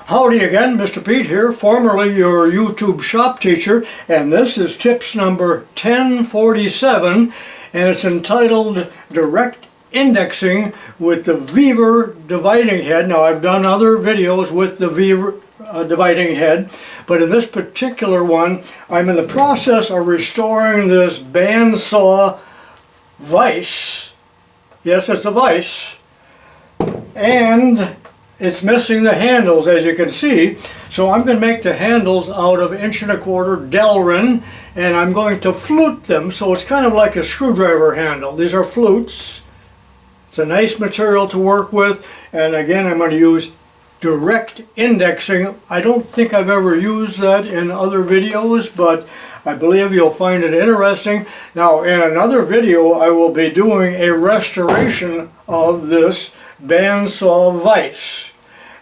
Howdy again, Mr. Pete here, formerly your YouTube shop teacher, and this is tips number 1047, and it's entitled Direct Indexing with the Vevor dividing head. Now, I've done other videos with the Vevor dividing head, but in this particular one, I'm in the process of restoring this BANDSAW vise. Yes, it's a vise, and it's missing the handles, as you can see. So I'm going to make the handles out of 1¼ Delrin, and I'm going to flute them, so it's kind of like a screwdriver handle. These are flutes. It's a nice material to work with, and again I'm going to use direct indexing. I don't think I've ever used that in other videos, but I believe you'll find it interesting. Now, in another video I will be doing a restoration of this BANDSAW vise.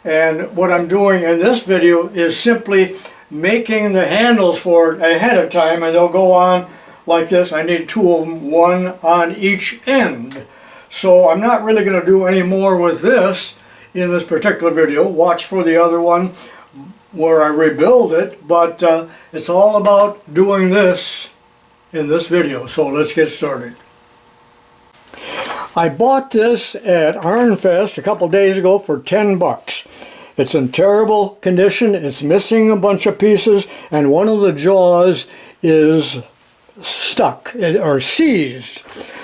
And what I'm doing in this video is simply making the handles for it ahead of time, and they'll go on like this. I need two of them, one on each end. So I'm not really going to do any more with this in this particular video. Watch for the other one where I rebuild it, but it's all about doing this in this video. So let's get started. I bought this at Arnfest a couple days ago for 10 bucks. It's in terrible condition. It's missing a bunch of pieces, and one of the jaws is stuck or seized.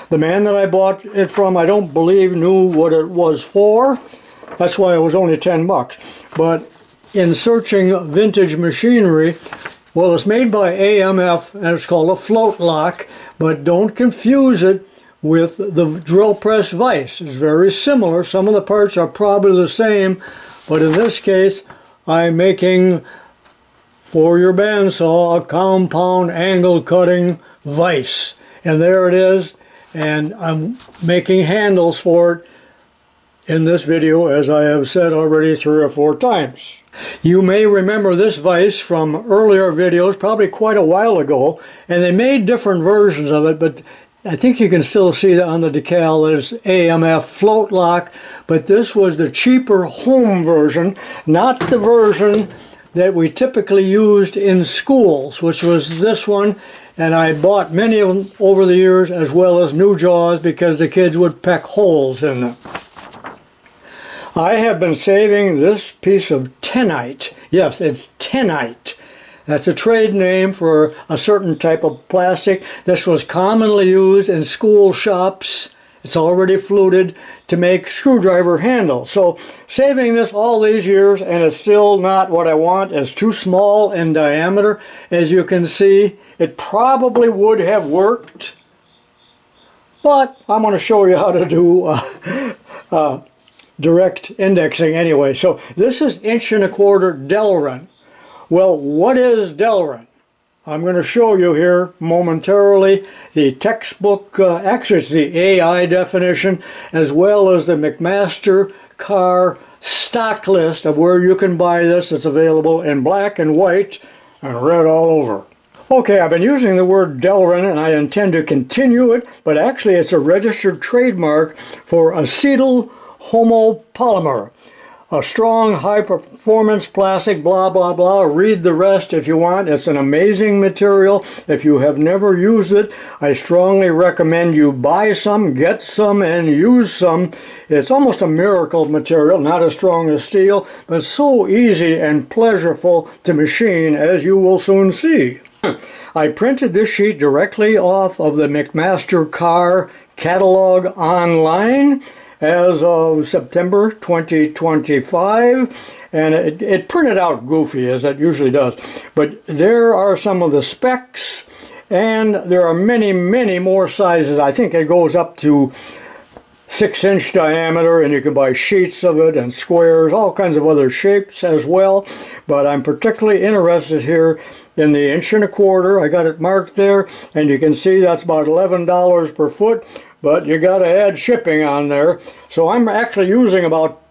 The man that I bought it from, I don't believe knew what it was for. That's why it was only 10 bucks. But in searching vintage machinery, well, it's made by AMF and it's called a floatlock, but don't confuse it with the drill press vise. It's very similar. Some of the parts are probably the same, but in this case I'm making for your bandsaw a compound angle cutting vise, and there it is, and I'm making handles for it in this video, as I have said already 3 or 4 times. You may remember this vise from earlier videos, probably quite a while ago, and they made different versions of it, but I think you can still see that on the decal that it's AMF float lock, but this was the cheaper home version, not the version that we typically used in schools, which was this one, and I bought many of them over the years, as well as new jaws, because the kids would peck holes in them. I have been saving this piece of tenite. Yes, it's tenite. That's a trade name for a certain type of plastic. This was commonly used in school shops. It's already fluted to make screwdriver handles. So saving this all these years, and it's still not what I want. It's too small in diameter. As you can see, it probably would have worked, but I'm going to show you how to do direct indexing anyway. So this is 1¼ Delrin. Well, what is Delrin? I'm going to show you here momentarily the textbook, actually it's the AI definition, as well as the McMaster car stock list of where you can buy this. It's available in black and white and red all over. Okay, I've been using the word Delrin, and I intend to continue it, but actually it's a registered trademark for acetyl homopolymer. A strong, high-performance plastic, blah, blah, blah. Read the rest if you want. It's an amazing material. If you have never used it, I strongly recommend you buy some, get some, and use some. It's almost a miracle material, not as strong as steel, but so easy and pleasurable to machine, as you will soon see. I printed this sheet directly off of the McMaster car catalog online as of September 2025, and it printed out goofy, as it usually does, but there are some of the specs, and there are many, many more sizes. I think it goes up to 6-inch diameter, and you can buy sheets of it and squares, all kinds of other shapes as well, but I'm particularly interested here in the 1¼ I got it marked there, and you can see that's about $11 per foot, but you got to add shipping on there. So I'm actually using about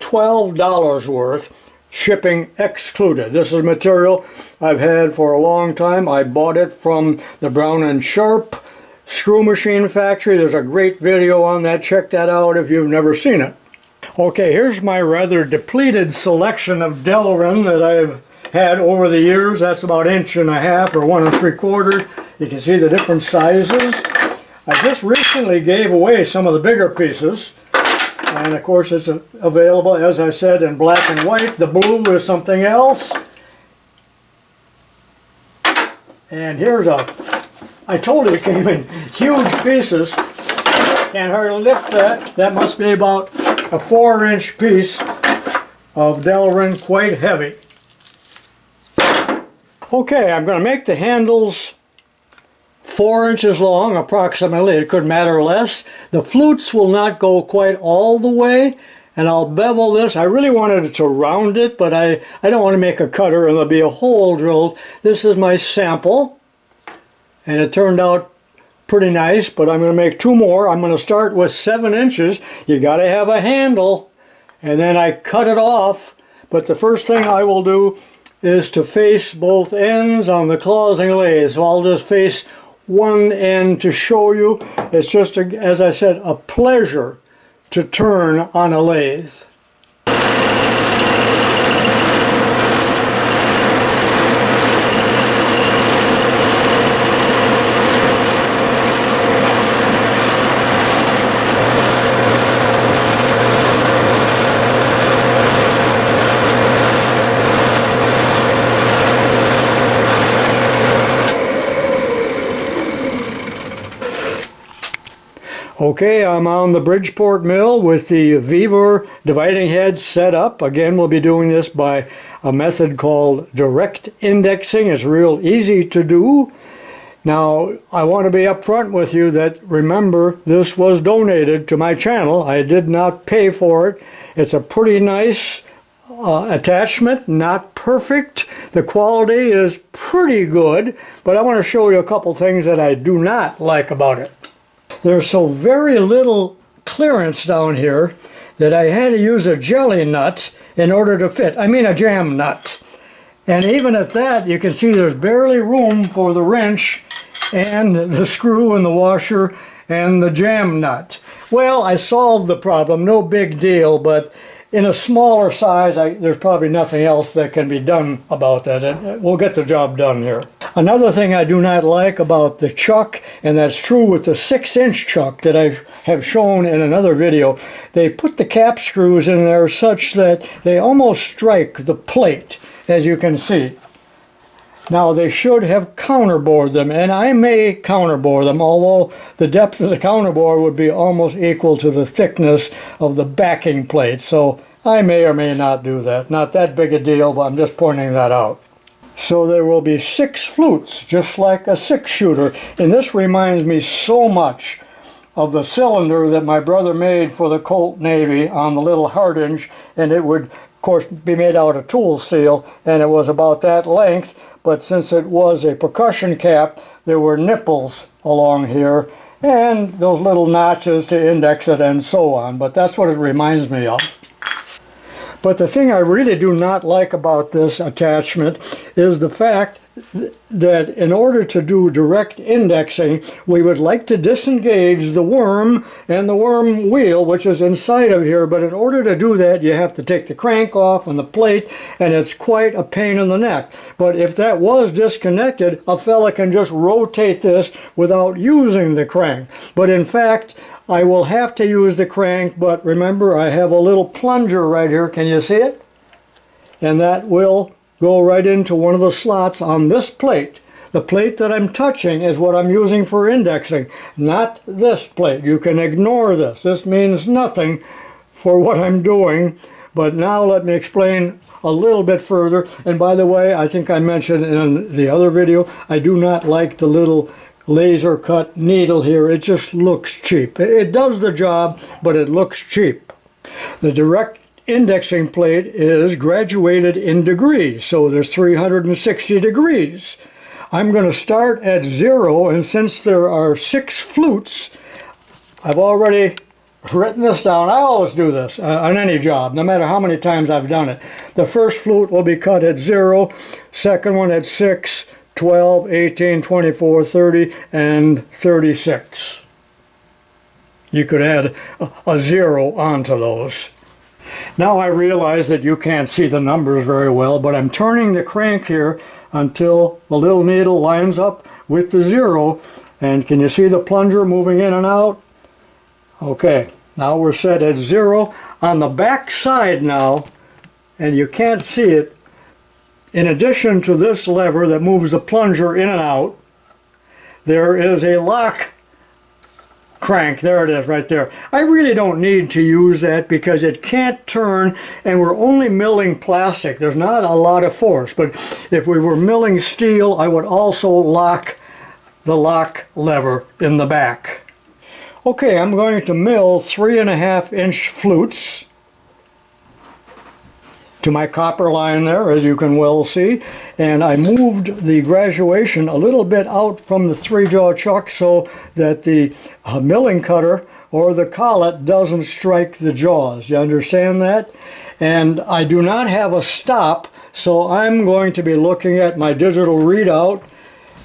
$12 worth, shipping excluded. This is material I've had for a long time. I bought it from the Brown & Sharp screw machine factory. There's a great video on that. Check that out if you've never seen it. Okay, here's my rather depleted selection of Delrin that I've had over the years. That's about 1.5 or 1 3/4. You can see the different sizes. I just recently gave away some of the bigger pieces. And of course it's available, as I said, in black and white. The blue is something else. And here's I told you it came in huge pieces. Can't hardly lift that. That must be about a 4-inch piece of Delrin, quite heavy. Okay, I'm going to make the handles 4 inches long approximately. It could matter less. The flutes will not go quite all the way, and I'll bevel this. I really wanted to round it, but I don't want to make a cutter and there'll be a hole drilled. This is my sample, and it turned out pretty nice, but I'm going to make 2 more. I'm going to start with 7 inches. You got to have a handle, and then I cut it off. But the first thing I will do is to face both ends on the closing lathe. So I'll just face one end to show you. It's just, as I said, a pleasure to turn on a lathe. Okay, I'm on the Bridgeport mill with the Vevor dividing head set up. Again, we'll be doing this by a method called direct indexing. It's real easy to do. Now, I want to be upfront with you that, remember, this was donated to my channel. I did not pay for it. It's a pretty nice attachment, not perfect. The quality is pretty good, but I want to show you a couple things that I do not like about it. There's so very little clearance down here that I had to use a jelly nut in order to fit. I mean a jam nut. And even at that, you can see there's barely room for the wrench and the screw and the washer and the jam nut. Well, I solved the problem, no big deal, but in a smaller size, there's probably nothing else that can be done about that. We'll get the job done here. Another thing I do not like about the chuck, and that's true with the 6-inch chuck that I have shown in another video, they put the cap screws in there such that they almost strike the plate, as you can see. Now they should have counterbored them, and I may counterbore them, although the depth of the counterbore would be almost equal to the thickness of the backing plate, so I may or may not do that. Not that big a deal, but I'm just pointing that out. So there will be 6 flutes, just like a 6-shooter, and this reminds me so much of the cylinder that my brother made for the Colt Navy on the little hardinge, and it would, of course, be made out of tool steel, and it was about that length. But since it was a percussion cap, there were nipples along here and those little notches to index it and so on. But that's what it reminds me of. But the thing I really do not like about this attachment is the fact that in order to do direct indexing, we would like to disengage the worm and the worm wheel, which is inside of here. But in order to do that, you have to take the crank off and the plate, and it's quite a pain in the neck. But if that was disconnected, a fella can just rotate this without using the crank. But in fact, I will have to use the crank, but remember, I have a little plunger right here. Can you see it? And that will go right into one of the slots on this plate. The plate that I'm touching is what I'm using for indexing, not this plate. You can ignore this. This means nothing for what I'm doing. But now let me explain a little bit further. And by the way, I think I mentioned in the other video, I do not like the little laser cut needle here. It just looks cheap. It does the job, but it looks cheap. The direct indexing plate is graduated in degrees, so there's 360 degrees. I'm going to start at 0, and since there are 6 flutes, I've already written this down. I always do this on any job, no matter how many times I've done it. The first flute will be cut at 0, second one at 6, 12, 18, 24, 30, and 36. You could add a 0 onto those. Now I realize that you can't see the numbers very well, but I'm turning the crank here until the little needle lines up with the 0. And can you see the plunger moving in and out? Okay, now we're set at 0. On the back side now, and you can't see it, in addition to this lever that moves the plunger in and out, there is a lock crank. There it is right there. I really don't need to use that because it can't turn, and we're only milling plastic. There's not a lot of force, but if we were milling steel, I would also lock the lock lever in the back. Okay, I'm going to mill 3.5-inch flutes to my copper line there, as you can well see, and I moved the graduation a little bit out from the 3-jaw chuck so that the milling cutter or the collet doesn't strike the jaws. You understand that? And I do not have a stop, so I'm going to be looking at my digital readout,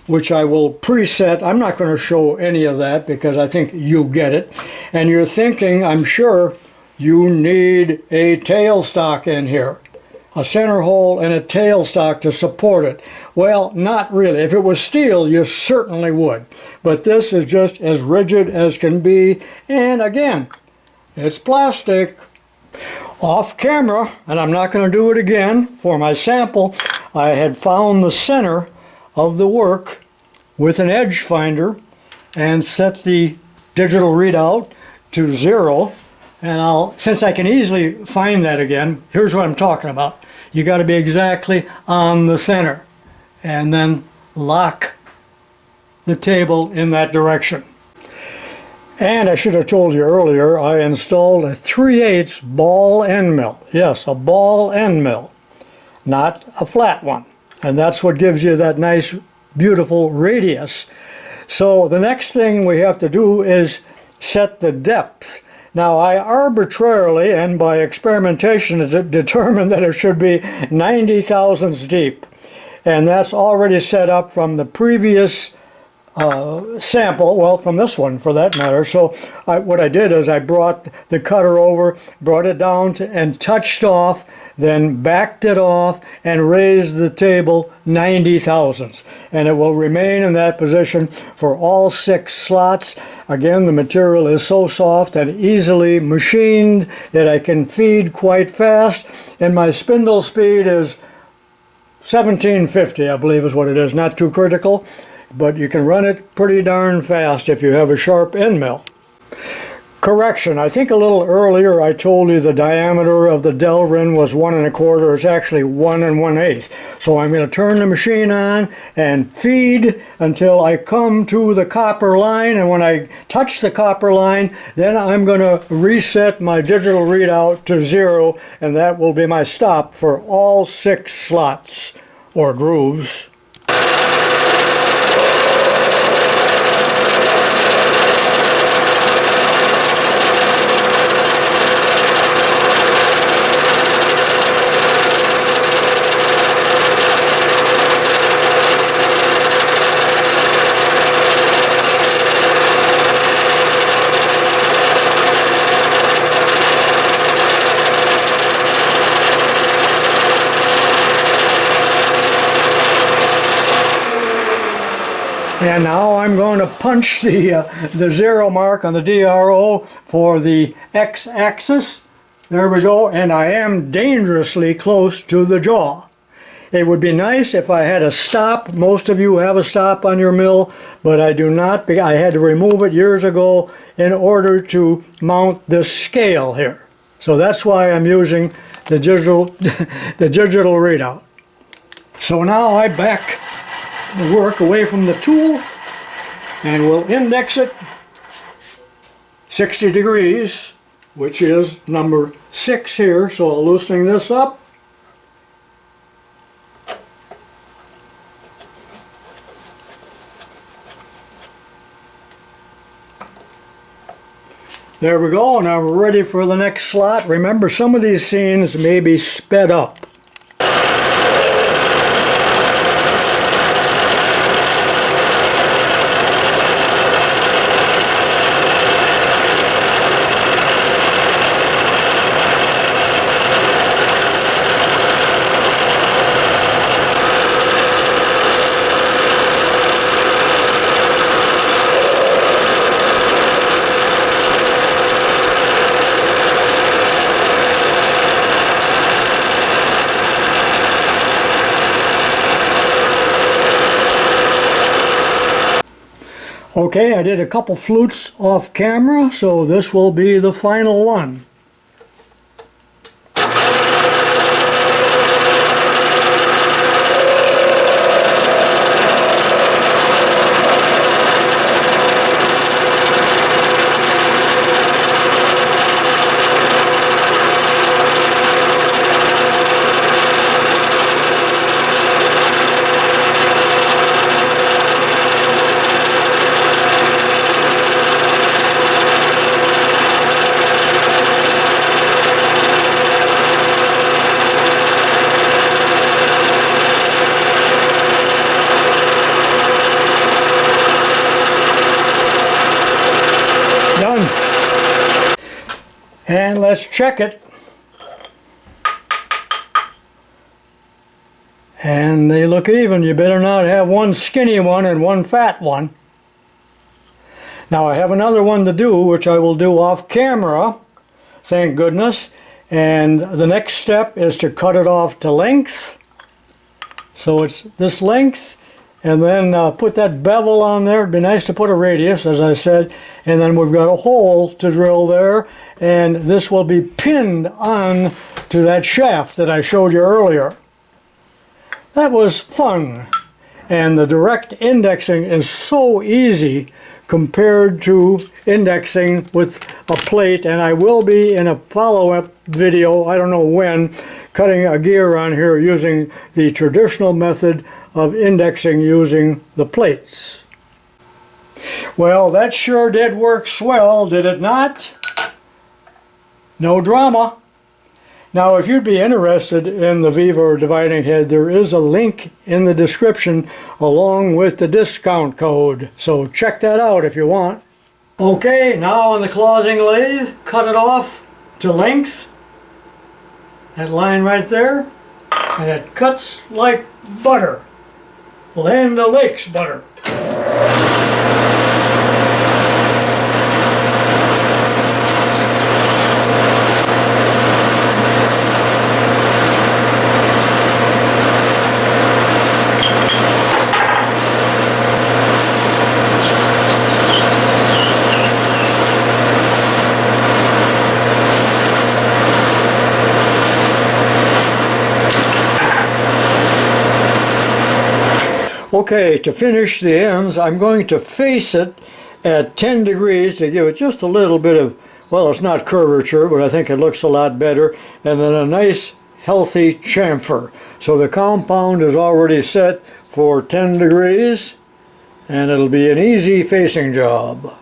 which I will preset. I'm not going to show any of that because I think you get it. And you're thinking, I'm sure, you need a tailstock in here. A center hole and a tailstock to support it. Well, not really. If it was steel, you certainly would. But this is just as rigid as can be. And again, it's plastic. Off camera, and I'm not going to do it again, for my sample, I had found the center of the work with an edge finder and set the digital readout to 0. And since I can easily find that again, here's what I'm talking about. You got to be exactly on the center and then lock the table in that direction. And I should have told you earlier, I installed a 3/8 ball end mill. Yes, a ball end mill, not a flat one. And that's what gives you that nice, beautiful radius. So the next thing we have to do is set the depth. Now I arbitrarily and by experimentation determined that it should be 90 thousandths deep. And that's already set up from the previous sample, well, from this one for that matter. So what I did is I brought the cutter over, brought it down and touched off, then backed it off and raised the table 90 thousandths. And it will remain in that position for all 6 slots. Again, the material is so soft and easily machined that I can feed quite fast. And my spindle speed is 1750, I believe is what it is. Not too critical, but you can run it pretty darn fast if you have a sharp end mill. Correction, I think a little earlier I told you the diameter of the Delrin was 1 1/4. It's actually 1 1/8. So I'm going to turn the machine on and feed until I come to the copper line, and when I touch the copper line, then I'm going to reset my digital readout to 0, and that will be my stop for all 6 slots or grooves. And now I'm going to punch the 0 mark on the DRO for the X-axis. There we go, and I am dangerously close to the jaw. It would be nice if I had a stop. Most of you have a stop on your mill, but I do not. I had to remove it years ago in order to mount this scale here. So that's why I'm using the digital readout. So now I back the work away from the tool and we'll index it 60 degrees, which is number 6 here. So loosening this up, there we go. Now we're ready for the next slot. Remember, some of these scenes may be sped up. Okay, I did a couple flutes off camera, so this will be the final one. Done. And let's check it. And they look even. You better not have one skinny one and one fat one. Now I have another one to do, which I will do off camera, thank goodness. And the next step is to cut it off to length. So it's this length. And then put that bevel on there. It'd be nice to put a radius, as I said. And then we've got a hole to drill there. And this will be pinned on to that shaft that I showed you earlier. That was fun. And the direct indexing is so easy compared to indexing with a plate. And I will be in a follow-up video, I don't know when, cutting a gear on here using the traditional method of indexing using the plates. Well, that sure did work swell, did it not? No drama. Now, if you'd be interested in the Vevor dividing head, there is a link in the description along with the discount code. So check that out if you want. Okay, now on the closing lathe, cut it off to length. That line right there. And it cuts like butter. Land O'Lakes butter. Okay, to finish the ends, I'm going to face it at 10 degrees to give it just a little bit of, well, it's not curvature, but I think it looks a lot better, and then a nice healthy chamfer. So the compound is already set for 10 degrees, and it'll be an easy facing job.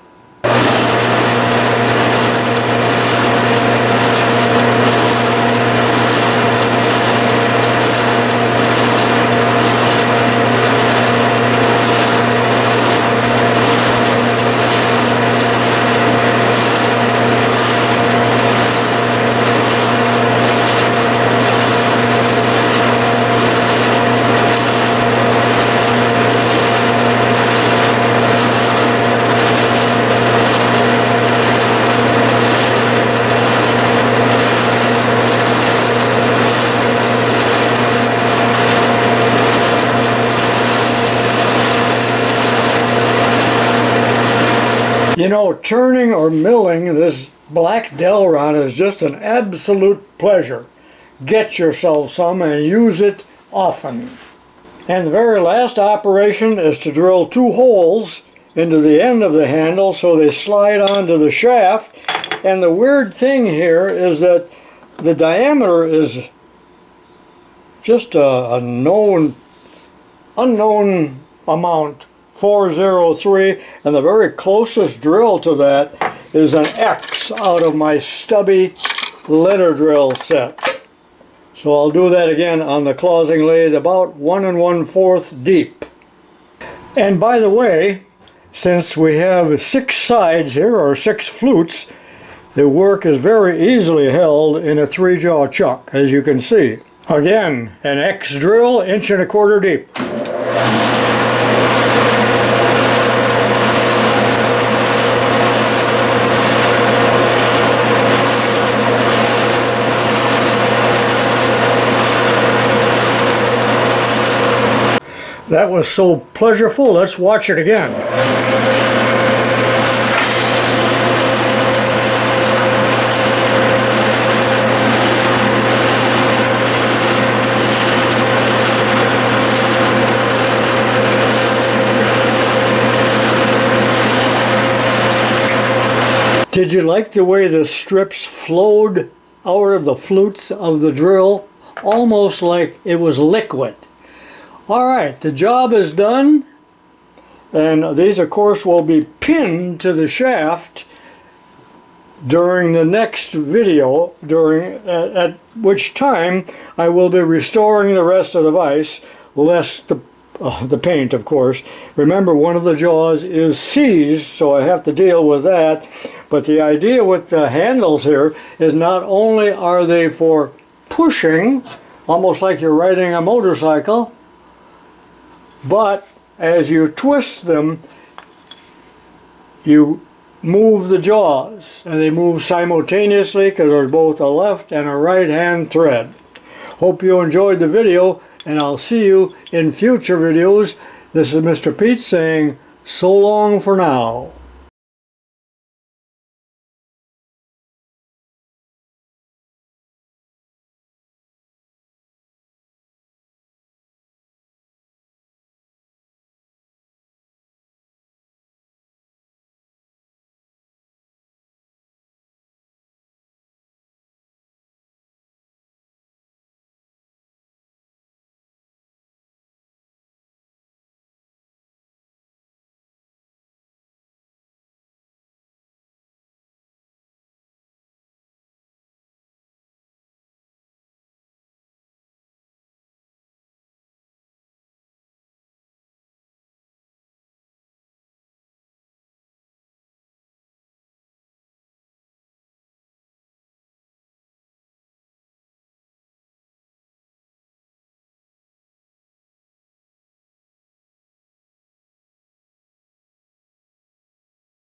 You know, turning or milling this black Delrin is just an absolute pleasure. Get yourself some and use it often. And the very last operation is to drill 2 holes into the end of the handle so they slide onto the shaft. And the weird thing here is that the diameter is just a unknown amount. 403, and the very closest drill to that is an X out of my stubby letter drill set. So I'll do that again on the closing lathe, about 1 1/4 deep. And by the way, since we have 6 sides here, or 6 flutes, the work is very easily held in a 3-jaw chuck, as you can see. Again, an X drill, 1 1/4 deep. That was so pleasurable, let's watch it again. Did you like the way the strips flowed out of the flutes of the drill? Almost like it was liquid. Alright, the job is done. And these, of course, will be pinned to the shaft during the next video, at which time I will be restoring the rest of the vise, less the paint, of course. Remember, one of the jaws is seized, so I have to deal with that. But the idea with the handles here is not only are they for pushing, almost like you're riding a motorcycle, but as you twist them, you move the jaws, and they move simultaneously because there's both a left and a right hand thread. Hope you enjoyed the video, and I'll see you in future videos. This is Mr. Pete saying so long for now.